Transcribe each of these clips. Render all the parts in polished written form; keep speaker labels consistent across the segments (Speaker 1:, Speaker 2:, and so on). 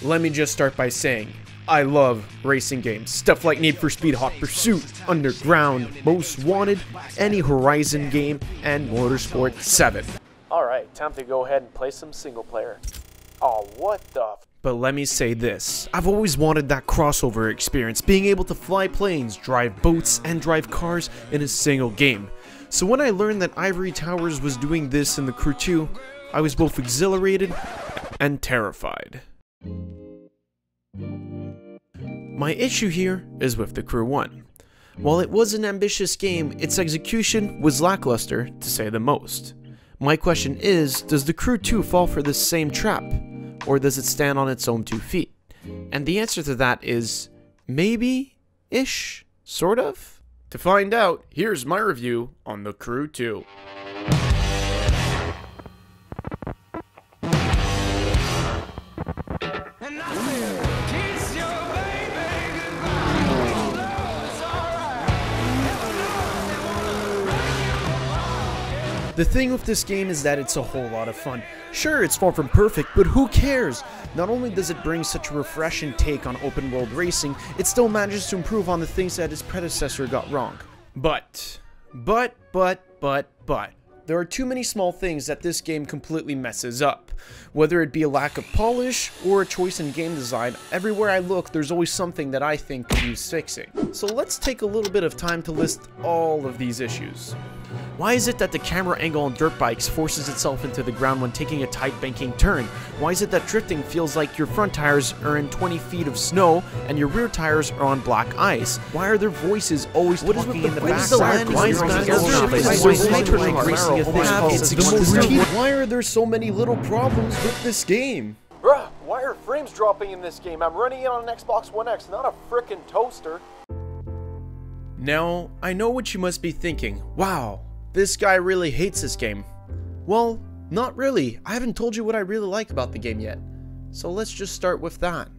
Speaker 1: Let me just start by saying, I love racing games. Stuff like Need for Speed Hot Pursuit, Underground, Most Wanted, any Horizon game, and Motorsport 7. Alright, time to go ahead and play some single player. Oh, what the But let me say this, I've always wanted that crossover experience, being able to fly planes, drive boats, and drive cars in a single game. So when I learned that Ivory Towers was doing this in The Crew 2, I was both exhilarated and terrified. My issue here is with The Crew 1. While it was an ambitious game, its execution was lackluster, to say the most. My question is, does The Crew 2 fall for this same trap? Or does it stand on its own 2 feet? And the answer to that is, maybe-ish, sort of? To find out, here's my review on The Crew 2. The thing with this game is that it's a whole lot of fun. Sure, it's far from perfect, but who cares? Not only does it bring such a refreshing take on open world racing, it still manages to improve on the things that its predecessor got wrong. But, there are too many small things that this game completely messes up. Whether it be a lack of polish, or a choice in game design, everywhere I look there's always something that I think could use fixing. So let's take a little bit of time to list all of these issues. Why is it that the camera angle on dirt bikes forces itself into the ground when taking a tight banking turn? Why is it that drifting feels like your front tires are in 20 feet of snow and your rear tires are on black ice? Why are their voices always talking in the background? Why is Why are there so many little problems with this game? Bruh, why are frames dropping in this game? I'm running it on an Xbox One X, not a frickin' toaster. Now, I know what you must be thinking. Wow, this guy really hates this game. Well, not really. I haven't told you what I really like about the game yet. So let's just start with that.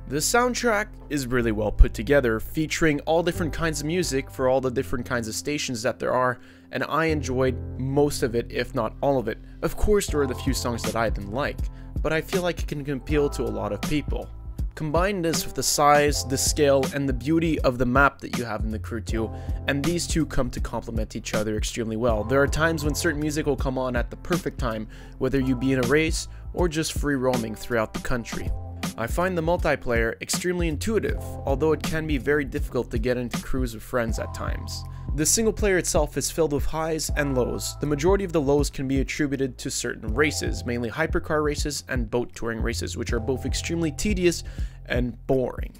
Speaker 1: The soundtrack is really well put together, featuring all different kinds of music for all the different kinds of stations that there are, and I enjoyed most of it, if not all of it. Of course, there are the few songs that I didn't like, but I feel like it can appeal to a lot of people. Combine this with the size, the scale, and the beauty of the map that you have in The Crew 2, and these two come to complement each other extremely well. There are times when certain music will come on at the perfect time, whether you be in a race or just free roaming throughout the country. I find the multiplayer extremely intuitive, although it can be very difficult to get into crews with friends at times. The single player itself is filled with highs and lows. The majority of the lows can be attributed to certain races, mainly hypercar races and boat touring races, which are both extremely tedious and boring.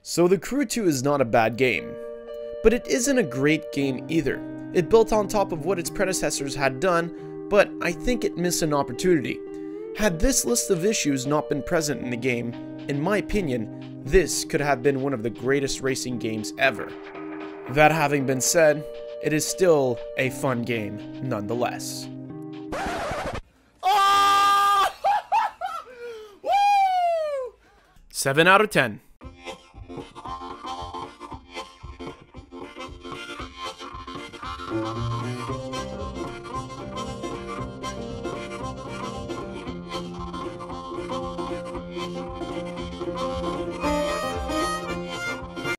Speaker 1: So The Crew 2 is not a bad game, but it isn't a great game either. It built on top of what its predecessors had done, but I think it missed an opportunity. Had this list of issues not been present in the game, in my opinion, this could have been one of the greatest racing games ever. That having been said, it is still a fun game nonetheless. Oh! Woo! 7 out of 10.